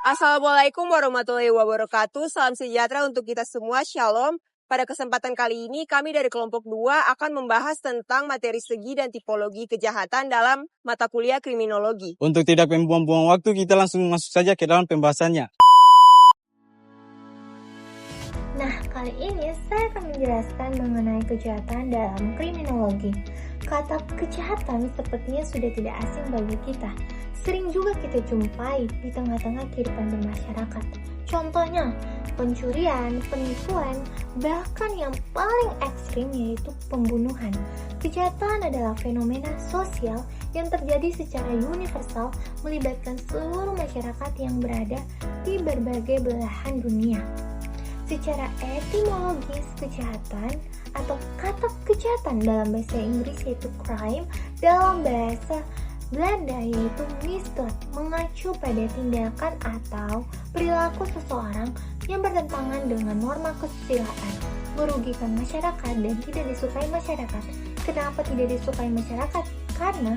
Assalamualaikum warahmatullahi wabarakatuh. Salam sejahtera untuk kita semua. Shalom. Pada kesempatan kali ini kami dari kelompok 2 akan membahas tentang materi segi dan tipologi kejahatan dalam mata kuliah kriminologi. Untuk tidak membuang-buang waktu, kita langsung masuk saja ke dalam pembahasannya. Nah, kali ini saya akan menjelaskan mengenai kejahatan dalam kriminologi. Kata kejahatan sepertinya sudah tidak asing bagi kita. Sering juga kita jumpai di tengah-tengah kehidupan bermasyarakat. Contohnya, pencurian, penipuan, bahkan yang paling ekstrim yaitu pembunuhan. Kejahatan adalah fenomena sosial yang terjadi secara universal melibatkan seluruh masyarakat yang berada di berbagai belahan dunia. Secara etimologis, kejahatan atau kata kejahatan dalam bahasa Inggris yaitu crime, dalam bahasa Belanda yaitu misdaad, mengacu pada tindakan atau perilaku seseorang yang bertentangan dengan norma kesusilaan, merugikan masyarakat dan tidak disukai masyarakat. Kenapa tidak disukai masyarakat? Karena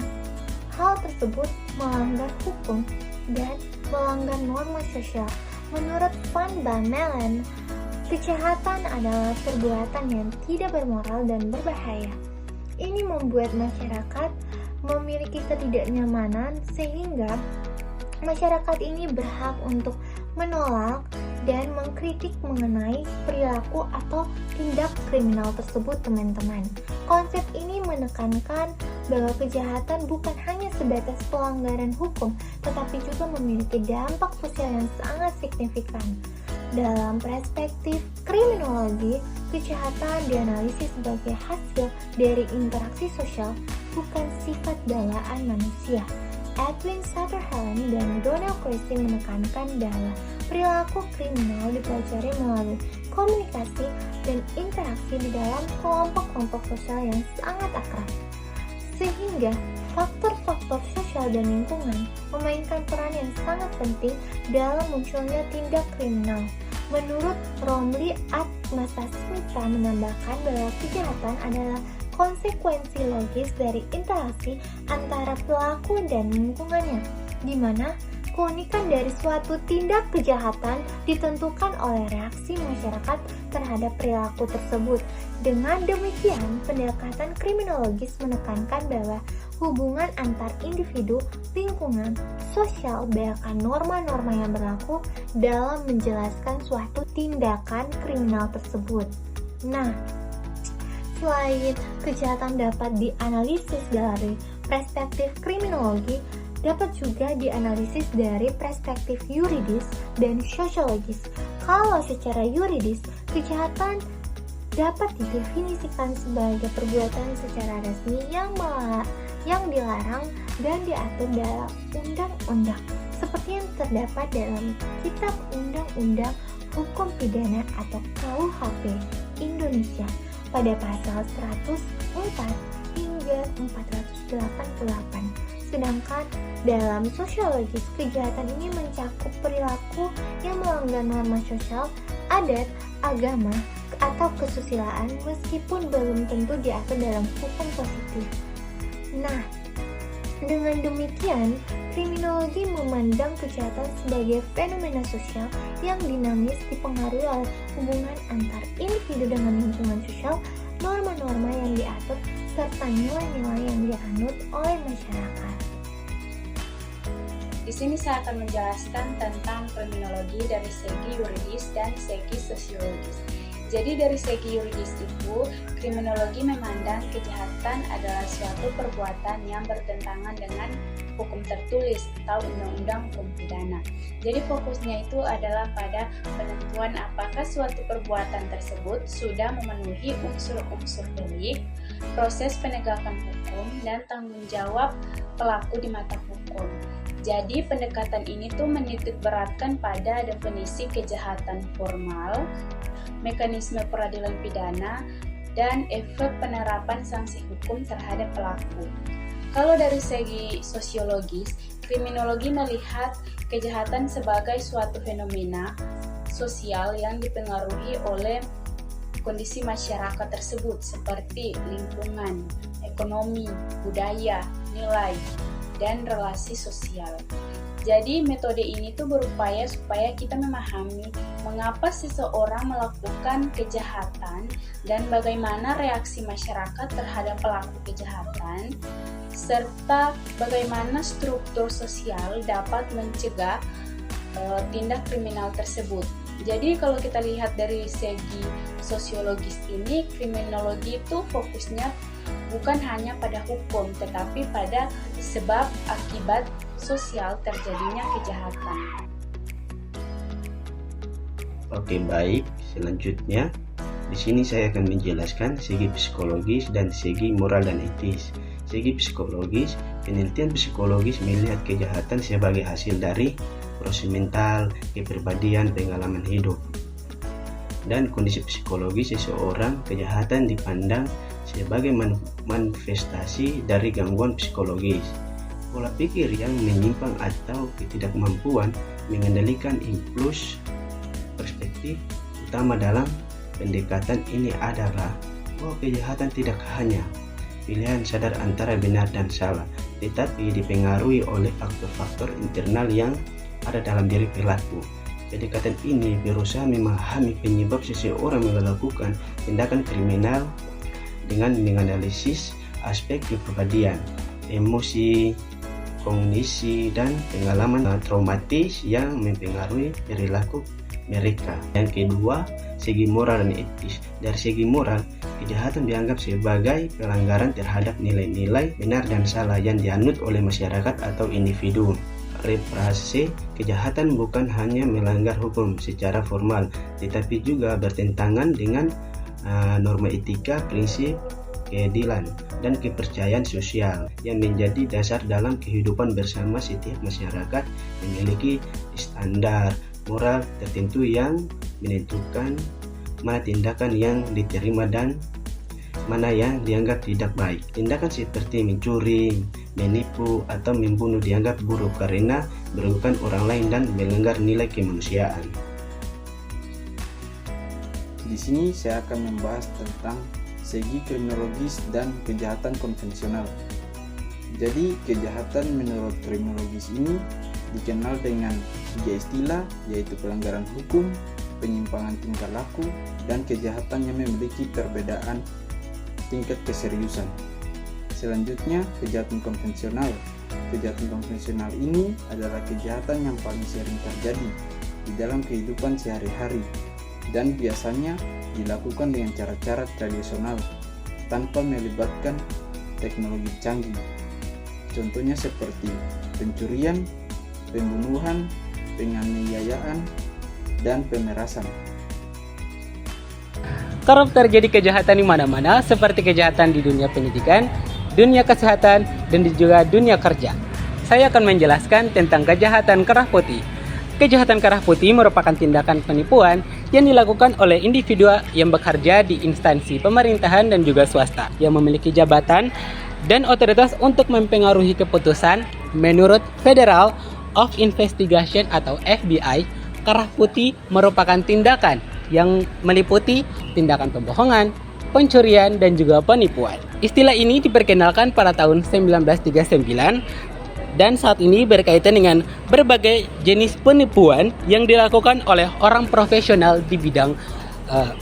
hal tersebut melanggar hukum dan melanggar norma sosial. Menurut Van Bemmelen, kejahatan adalah perbuatan yang tidak bermoral dan berbahaya. Ini membuat masyarakat memiliki ketidaknyamanan sehingga masyarakat ini berhak untuk menolak dan mengkritik mengenai perilaku atau tindak kriminal tersebut, teman-teman. Konsep ini menekankan bahwa kejahatan bukan hanya sebatas pelanggaran hukum, tetapi juga memiliki dampak sosial yang sangat signifikan. Dalam perspektif kriminologi, kejahatan dianalisis sebagai hasil dari interaksi sosial, bukan sifat bawaan manusia. Edwin Sutherland dan Donald Creasy menekankan bahwa perilaku kriminal dipelajari melalui komunikasi dan interaksi di dalam kelompok-kelompok sosial yang sangat akrab. Sehingga faktor-faktor sosial dan lingkungan memainkan peran yang sangat penting dalam munculnya tindak kriminal. Menurut Romley Atmasasmita menambahkan bahwa kejahatan adalah konsekuensi logis dari interaksi antara pelaku dan lingkungannya, di mana keunikan dari suatu tindak kejahatan ditentukan oleh reaksi masyarakat terhadap perilaku tersebut. Dengan demikian, pendekatan kriminologis menekankan bahwa hubungan antar individu, lingkungan, sosial, bahkan norma-norma yang berlaku dalam menjelaskan suatu tindakan kriminal tersebut. Nah, selain kejahatan dapat dianalisis dari perspektif kriminologi, dapat juga dianalisis dari perspektif yuridis dan sosiologis. Kalau secara yuridis, kejahatan dapat didefinisikan sebagai perbuatan secara resmi yang dilarang dan diatur dalam undang-undang, seperti yang terdapat dalam Kitab Undang-Undang Hukum Pidana atau KUHP Indonesia pada pasal 104 hingga 488. Sedangkan dalam sosiologis, kejahatan ini mencakup perilaku yang melanggar norma sosial, adat, agama, atau kesusilaan meskipun belum tentu diatur dalam hukum positif. Nah, dengan demikian, kriminologi memandang kejahatan sebagai fenomena sosial yang dinamis dipengaruhi oleh hubungan antar individu dengan lingkungan sosial, norma-norma yang diatur, serta nilai-nilai yang dianut oleh masyarakat. Di sini saya akan menjelaskan tentang kriminologi dari segi yuridis dan segi sosiologis. Jadi dari segi yuridis itu, kriminologi memandang kejahatan adalah suatu perbuatan yang bertentangan dengan hukum tertulis atau undang-undang hukum pidana. Jadi fokusnya itu adalah pada penentuan apakah suatu perbuatan tersebut sudah memenuhi unsur-unsur delik, proses penegakan hukum, dan tanggung jawab pelaku di mata hukum. Jadi pendekatan ini tuh menitik beratkan pada definisi kejahatan formal, mekanisme peradilan pidana, dan efek penerapan sanksi hukum terhadap pelaku. Kalau dari segi sosiologis, kriminologi melihat kejahatan sebagai suatu fenomena sosial yang dipengaruhi oleh kondisi masyarakat tersebut seperti lingkungan, ekonomi, budaya, nilai, dan relasi sosial. Jadi metode ini tuh berupaya supaya kita memahami mengapa seseorang melakukan kejahatan dan bagaimana reaksi masyarakat terhadap pelaku kejahatan, serta bagaimana struktur sosial dapat mencegah tindak kriminal tersebut. Jadi kalau kita lihat dari segi sosiologis ini, kriminologi itu fokusnya bukan hanya pada hukum, tetapi pada sebab akibat sosial terjadinya kejahatan. Oke, baik. Selanjutnya, di sini saya akan menjelaskan segi psikologis dan segi moral dan etis. Segi psikologis, penelitian psikologis melihat kejahatan sebagai hasil dari proses mental, kepribadian, pengalaman hidup. Dan kondisi psikologis seseorang, kejahatan dipandang sebagai manifestasi dari gangguan psikologis. Pola pikir yang menyimpang atau ketidakmampuan mengendalikan impuls perspektif utama dalam pendekatan ini adalah bahwa kejahatan tidak hanya pilihan sadar antara benar dan salah, tetapi dipengaruhi oleh faktor-faktor internal yang ada dalam diri pelaku. Pendekatan ini berusaha memahami penyebab seseorang melakukan tindakan kriminal dengan menganalisis aspek kepribadian, emosi, kognisi, dan pengalaman traumatis yang mempengaruhi perilaku mereka. Yang kedua, segi moral dan etis. Dari segi moral, kejahatan dianggap sebagai pelanggaran terhadap nilai-nilai benar dan salah yang dianut oleh masyarakat atau individu. Represi kejahatan bukan hanya melanggar hukum secara formal, tetapi juga bertentangan dengan norma etika, prinsip keadilan, dan kepercayaan sosial yang menjadi dasar dalam kehidupan bersama. Setiap masyarakat memiliki standar moral tertentu yang menentukan mana tindakan yang diterima dan mana yang dianggap tidak baik. Tindakan seperti mencuri, menipu, atau membunuh dianggap buruk karena merugikan orang lain dan melanggar nilai kemanusiaan. Di sini saya akan membahas tentang segi kriminologis dan kejahatan konvensional. Jadi, kejahatan menurut kriminologis ini dikenal dengan 3 istilah, yaitu pelanggaran hukum, penyimpangan tingkah laku, dan kejahatan yang memiliki perbedaan tingkat keseriusan. Selanjutnya, kejahatan konvensional. Kejahatan konvensional ini adalah kejahatan yang paling sering terjadi di dalam kehidupan sehari-hari dan biasanya dilakukan dengan cara-cara tradisional tanpa melibatkan teknologi canggih. Contohnya seperti pencurian, pembunuhan, penganiayaan, dan pemerasan. Kerap terjadi kejahatan di mana-mana, seperti kejahatan di dunia pendidikan, dunia kesehatan, dan juga dunia kerja. Saya akan menjelaskan tentang kejahatan kerah putih. Kejahatan kerah putih merupakan tindakan penipuan yang dilakukan oleh individu yang bekerja di instansi pemerintahan dan juga swasta yang memiliki jabatan dan otoritas untuk mempengaruhi keputusan. Menurut Federal of Investigation atau FBI, kerah putih merupakan tindakan yang meliputi tindakan pembohongan, pencurian, dan juga penipuan. Istilah ini diperkenalkan pada tahun 1939 dan saat ini berkaitan dengan berbagai jenis penipuan yang dilakukan oleh orang profesional di bidang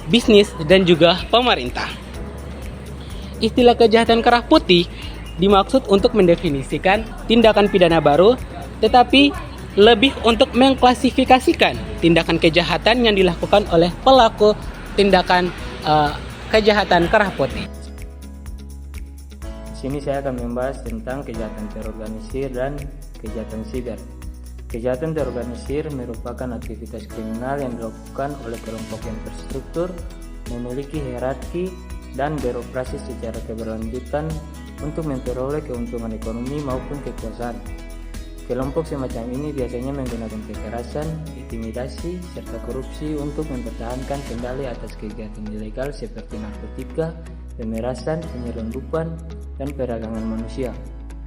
bisnis dan juga pemerintah. Istilah kejahatan kerah putih dimaksud untuk mendefinisikan tindakan pidana baru, tetapi lebih untuk mengklasifikasikan tindakan kejahatan yang dilakukan oleh pelaku tindakan kejahatan kerah putih. Di sini saya akan membahas tentang kejahatan terorganisir dan kejahatan siber. Kejahatan terorganisir merupakan aktivitas kriminal yang dilakukan oleh kelompok yang terstruktur, memiliki hierarki, dan beroperasi secara keberlanjutan untuk memperoleh keuntungan ekonomi maupun kekuasaan. Kelompok semacam ini biasanya menggunakan kekerasan, intimidasi, serta korupsi untuk mempertahankan kendali atas kegiatan ilegal seperti narkotika, pemerasan, penyelundupan, dan perdagangan manusia.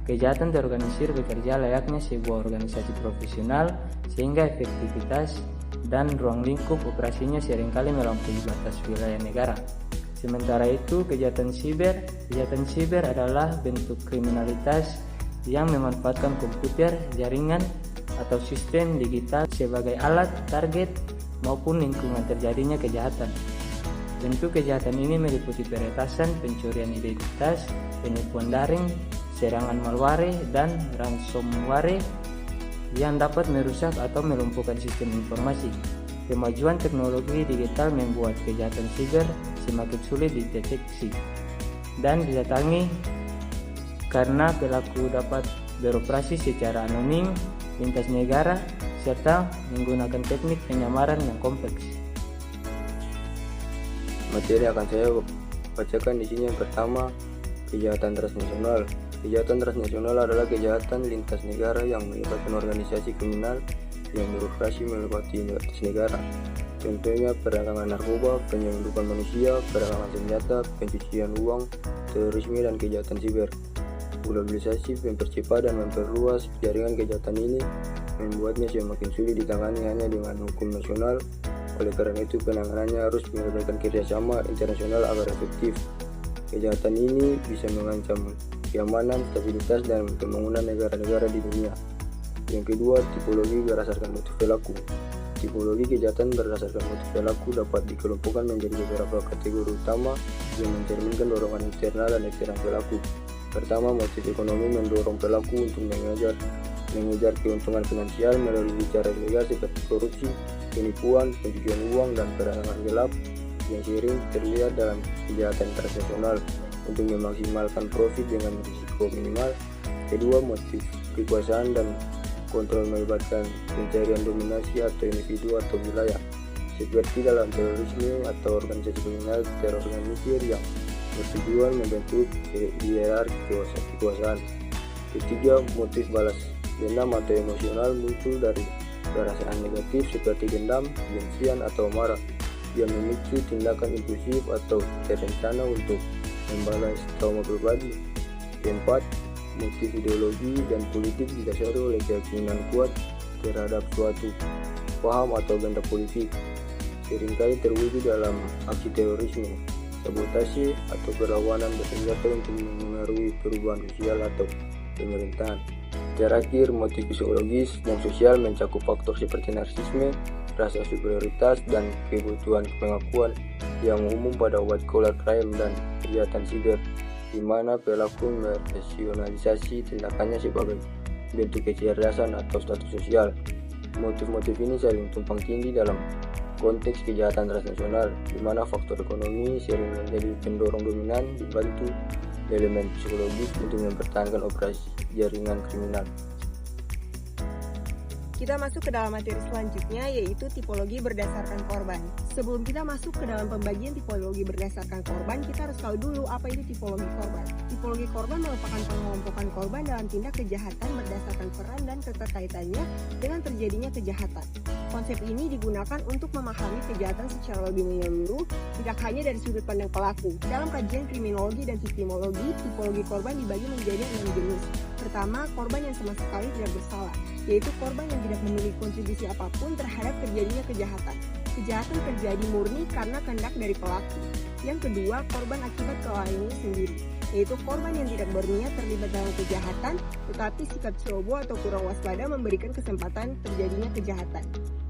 Kejahatan terorganisir bekerja layaknya sebuah organisasi profesional sehingga efektivitas dan ruang lingkup operasinya seringkali melampaui batas wilayah negara. Sementara itu, kejahatan siber adalah bentuk kriminalitas yang memanfaatkan komputer, jaringan, atau sistem digital sebagai alat, target, maupun lingkungan terjadinya kejahatan. Bentuk kejahatan ini meliputi peretasan, pencurian identitas, penipuan daring, serangan malware, dan ransomware yang dapat merusak atau melumpuhkan sistem informasi. Kemajuan teknologi digital membuat kejahatan siber semakin sulit dideteksi dan didatangi karena pelaku dapat beroperasi secara anonim, lintas negara, serta menggunakan teknik penyamaran yang kompleks. Materi akan saya bacakan di sini. Yang pertama, kejahatan transnasional. Kejahatan transnasional adalah kejahatan lintas negara yang melibatkan organisasi kriminal yang beroperasi melewati lintas negara. Contohnya perdagangan narkoba, penyelundupan manusia, perdagangan senjata, pencucian uang, terorisme, dan kejahatan siber. Globalisasi mempercepat dan memperluas jaringan kejahatan ini, membuatnya semakin sulit ditangani hanya dengan hukum nasional. Oleh karena itu, penanganannya harus melibatkan kerjasama internasional agar efektif. Kejahatan ini bisa mengancam keamanan, stabilitas, dan pembangunan negara-negara di dunia. Yang kedua, tipologi berdasarkan motif pelaku. Tipologi kejahatan berdasarkan motif pelaku dapat dikelompokkan menjadi beberapa kategori utama yang mencerminkan dorongan internal dan eksternal pelaku. Pertama, motif ekonomi mendorong pelaku untuk mengejar keuntungan finansial melalui cara ilegal seperti korupsi, penipuan, pencucian uang, dan perdagangan gelap yang sering terlihat dalam kejahatan transnasional untuk memaksimalkan profit dengan risiko minimal. Kedua, motif kekuasaan dan kontrol melibatkan pencarian dominasi atau individu atau wilayah, seperti dalam terorisme atau organisasi kriminal terorganisir yang bertujuan membentuk hierarki kekuasaan. Ketiga, motif balas dendam atau emosional muncul dari perasaan negatif seperti dendam, dengkian, atau marah yang memicu tindakan impulsif atau terencana untuk membalas trauma pribadi. Keempat, motif ideologi dan politik didasari oleh keyakinan kuat terhadap suatu paham atau agenda politik, seringkali terwujud dalam aksi terorisme, sabotase, atau perlawanan bersenjata untuk mengaruhi perubahan sosial atau pemerintahan. Terakhir, motif psikologis dan sosial mencakup faktor seperti narsisme, rasa superioritas, dan kebutuhan pengakuan yang umum pada white collar crime dan kejahatan siber, di mana pelaku merasionalisasi tindakannya sebagai bentuk kecerdasan atau status sosial. Motif-motif ini saling tumpang tindih dalam konteks kejahatan transnasional, di mana faktor ekonomi sering menjadi pendorong dominan dibantu elemen psikologis untuk mempertahankan operasi jaringan kriminal. Kita masuk ke dalam materi selanjutnya, yaitu tipologi berdasarkan korban. Sebelum kita masuk ke dalam pembagian tipologi berdasarkan korban, kita harus tahu dulu apa itu tipologi korban. Tipologi korban merupakan pengelompokan korban dalam tindak kejahatan berdasarkan peran dan keterkaitannya dengan terjadinya kejahatan. Konsep ini digunakan untuk memahami kejahatan secara lebih menyeluruh, tidak hanya dari sudut pandang pelaku. Dalam kajian kriminologi dan victimologi, tipologi korban dibagi menjadi 6 jenis. Pertama, korban yang sama sekali tidak bersalah, yaitu korban yang tidak memiliki kontribusi apapun terhadap terjadinya kejahatan. Kejahatan terjadi murni karena kehendak dari pelaku. Yang kedua, korban akibat kelalaiannya sendiri, yaitu korban yang tidak berniat terlibat dalam kejahatan, tetapi sikap ceroboh atau kurang waspada memberikan kesempatan terjadinya kejahatan.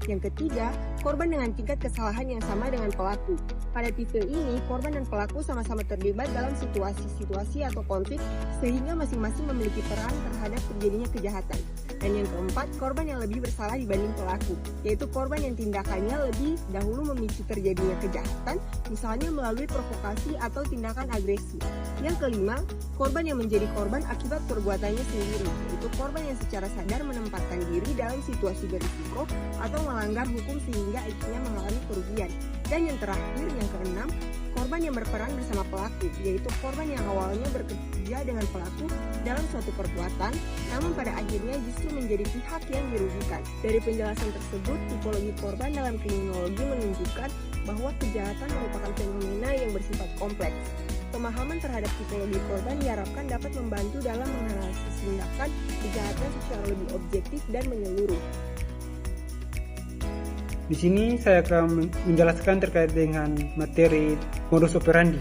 Yang ketiga, korban dengan tingkat kesalahan yang sama dengan pelaku. Pada tipe ini, korban dan pelaku sama-sama terlibat dalam situasi-situasi atau konflik sehingga masing-masing memiliki peran terhadap terjadinya kejahatan. Dan yang keempat, korban yang lebih bersalah dibanding pelaku, yaitu korban yang tindakannya lebih dahulu memicu terjadinya kejahatan, misalnya melalui provokasi atau tindakan agresi. Yang kelima, korban yang menjadi korban akibat perbuatannya sendiri, yaitu korban yang secara sadar menempatkan diri dalam situasi berisiko atau melanggar hukum sehingga akhirnya mengalami kerugian. Dan yang terakhir, yang keenam, korban yang berperan bersama pelaku, yaitu korban yang awalnya bekerja dengan pelaku dalam suatu perbuatan, namun pada akhirnya justru menjadi pihak yang dirugikan. Dari penjelasan tersebut, tipologi korban dalam kriminologi menunjukkan bahwa kejahatan merupakan fenomena yang bersifat kompleks. Pemahaman terhadap tipologi korban diharapkan dapat membantu dalam menganalisis tindakan kejahatan secara lebih objektif dan menyeluruh. Di sini saya akan menjelaskan terkait dengan materi modus operandi.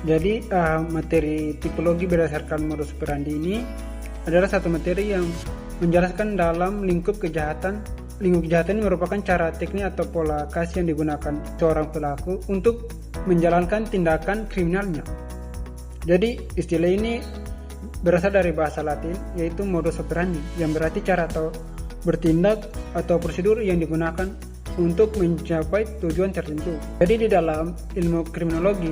Jadi materi tipologi berdasarkan modus operandi ini adalah satu materi yang menjelaskan dalam lingkup kejahatan. Lingkup kejahatan ini merupakan cara teknik atau pola kasih yang digunakan seorang pelaku untuk menjalankan tindakan kriminalnya. Jadi istilah ini berasal dari bahasa Latin, yaitu modus operandi, yang berarti cara atau bertindak atau prosedur yang digunakan untuk mencapai tujuan tertentu. Jadi di dalam ilmu kriminologi,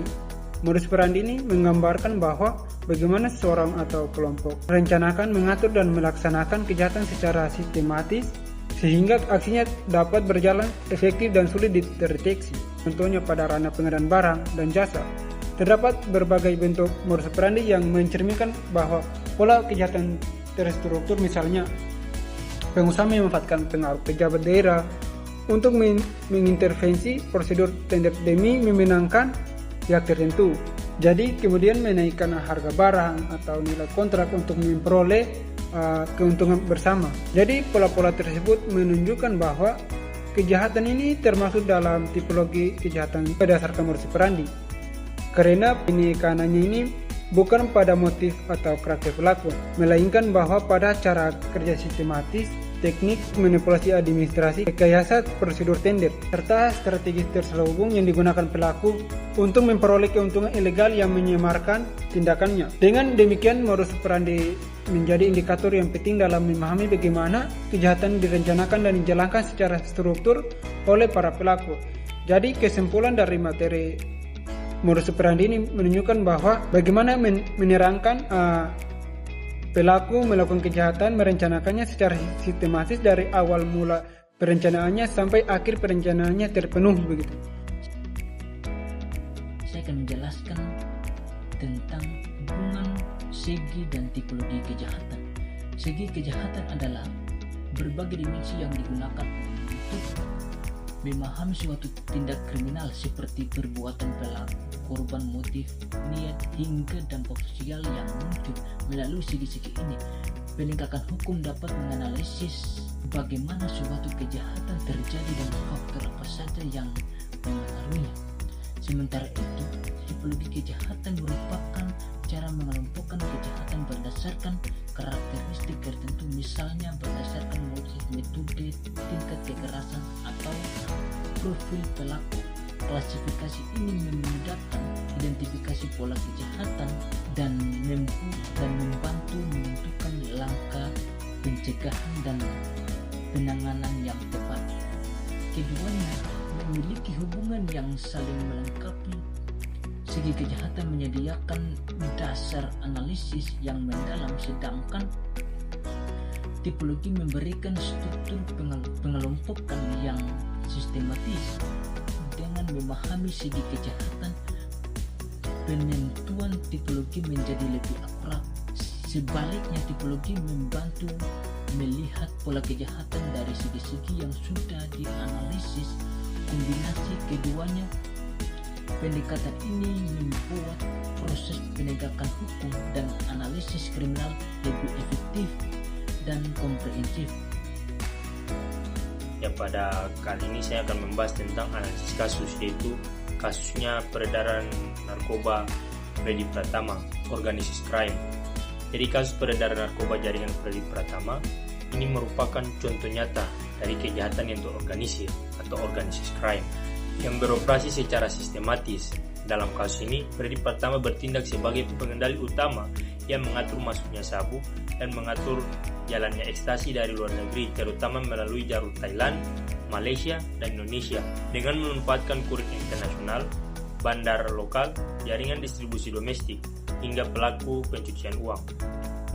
modus operandi ini menggambarkan bahwa bagaimana seseorang atau kelompok merencanakan, mengatur, dan melaksanakan kejahatan secara sistematis sehingga aksinya dapat berjalan efektif dan sulit dideteksi. Contohnya pada ranah pengadaan barang dan jasa. Terdapat berbagai bentuk modus operandi yang mencerminkan bahwa pola kejahatan terstruktur, misalnya pengusaha memanfaatkan pengaruh pejabat daerah untuk mengintervensi prosedur tender demi memenangkan pihak tertentu. Jadi kemudian menaikkan harga barang atau nilai kontrak untuk memperoleh keuntungan bersama. Jadi pola-pola tersebut menunjukkan bahwa kejahatan ini termasuk dalam tipologi kejahatan berdasarkan modus operandi. Karena penekanannya ini bukan pada motif atau karakter pelaku, melainkan bahwa pada cara kerja sistematis, teknik manipulasi administrasi, rekayasa prosedur tender, serta strategi terselubung yang digunakan pelaku untuk memperoleh keuntungan ilegal yang menyamarkan tindakannya. Dengan demikian, modus operandi menjadi indikator yang penting dalam memahami bagaimana kejahatan direncanakan dan dijalankan secara struktur oleh para pelaku. Jadi kesimpulan dari materi modus operandi ini menunjukkan bahwa bagaimana menerangkan pelaku melakukan kejahatan, merencanakannya secara sistematis dari awal mula perencanaannya sampai akhir perencanaannya terpenuhi begitu. Saya akan menjelaskan tentang hubungan segi dan tipologi kejahatan. Segi kejahatan adalah berbagai dimensi yang digunakan untuk memahami suatu tindak kriminal seperti perbuatan pelaku, korban, motif, niat, hingga dampak sosial yang muncul. Melalui segi-segi ini, penegakan hukum dapat menganalisis bagaimana suatu kejahatan terjadi dan faktor apa saja yang mempengaruhinya. Sementara itu, tipologi kejahatan merupakan cara mengelompokkan kejahatan berdasarkan karakteristik tertentu, misalnya berdasarkan motif, metode, tingkat kekerasan, atau profil pelaku. Klasifikasi ini memudahkan identifikasi pola kejahatan dan membantu menentukan langkah pencegahan dan penanganan yang tepat. Keduanya memiliki hubungan yang saling melengkapi. Segi kejahatan menyediakan dasar analisis yang mendalam, sedangkan tipologi memberikan struktur pengelompokan yang sistematis. Dengan memahami segi kejahatan, penentuan tipologi menjadi lebih akurat. Sebaliknya, tipologi membantu melihat pola kejahatan dari segi-segi yang sudah dianalisis. Kombinasi keduanya, pendekatan ini membuat proses penegakan hukum dan analisis kriminal lebih efektif dan komprehensif. Ya, pada kali ini saya akan membahas tentang analisis kasus, yaitu kasusnya peredaran narkoba Freddy Pratama, Organized Crime. Jadi kasus peredaran narkoba jaringan Freddy Pratama ini merupakan contoh nyata dari kejahatan yang terorganisir atau Organized Crime yang beroperasi secara sistematis. Dalam kasus ini, Freddy Pratama bertindak sebagai pengendali utama yang mengatur masuknya sabu dan mengatur jalannya ekstasi dari luar negeri, terutama melalui jalur Thailand, Malaysia, dan Indonesia, dengan memanfaatkan kurir internasional, bandar lokal, jaringan distribusi domestik, hingga pelaku pencucian uang.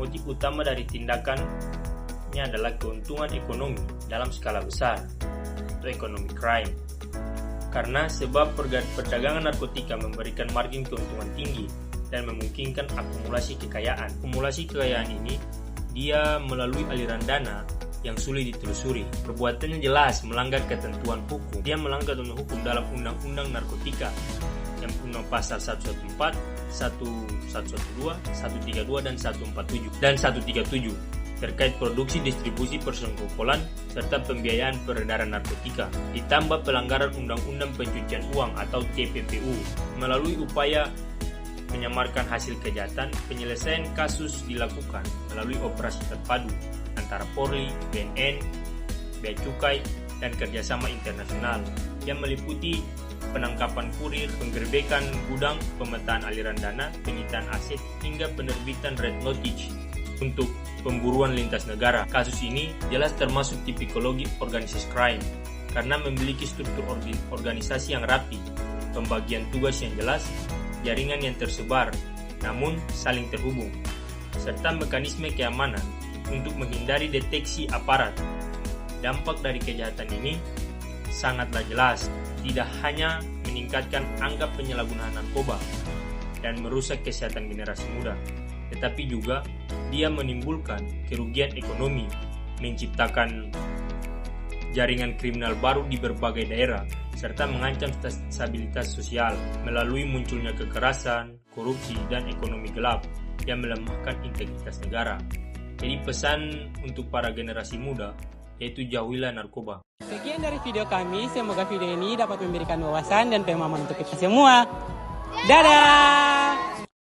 Motif utama dari tindakannya adalah keuntungan ekonomi dalam skala besar, atau economic crime. Karena sebab perdagangan narkotika memberikan margin keuntungan tinggi dan memungkinkan akumulasi kekayaan. Akumulasi kekayaan ini dia melalui aliran dana yang sulit ditelusuri. Perbuatannya jelas melanggar ketentuan hukum. Dia melanggar ketentuan hukum dalam Undang-Undang Narkotika yang Undang Pasal 114, 1112, 132, dan 147 dan 137 terkait produksi, distribusi, persekongkolan serta pembiayaan peredaran narkotika. Ditambah pelanggaran Undang-Undang Pencucian Uang atau TPPU. Melalui upaya menyamarkan hasil kejahatan, penyelesaian kasus dilakukan melalui operasi terpadu antara Polri, BNN, Bea Cukai, dan kerjasama internasional yang meliputi penangkapan kurir, penggerbekan gudang, pemetaan aliran dana, penyitaan aset, hingga penerbitan red notice untuk pemburuan lintas negara. Kasus ini jelas termasuk tipikologi organized crime karena memiliki struktur organisasi yang rapi, pembagian tugas yang jelas, jaringan yang tersebar namun saling terhubung, serta mekanisme keamanan untuk menghindari deteksi aparat. Dampak dari kejahatan ini sangatlah jelas, tidak hanya meningkatkan angka penyalahgunaan narkoba dan merusak kesehatan generasi muda, tetapi juga dia menimbulkan kerugian ekonomi, menciptakan jaringan kriminal baru di berbagai daerah, serta mengancam stabilitas sosial melalui munculnya kekerasan, korupsi, dan ekonomi gelap yang melemahkan integritas negara. Jadi pesan untuk para generasi muda yaitu jauhilah narkoba. Sekian dari video kami, semoga video ini dapat memberikan wawasan dan pemahaman untuk kita semua. Dadah!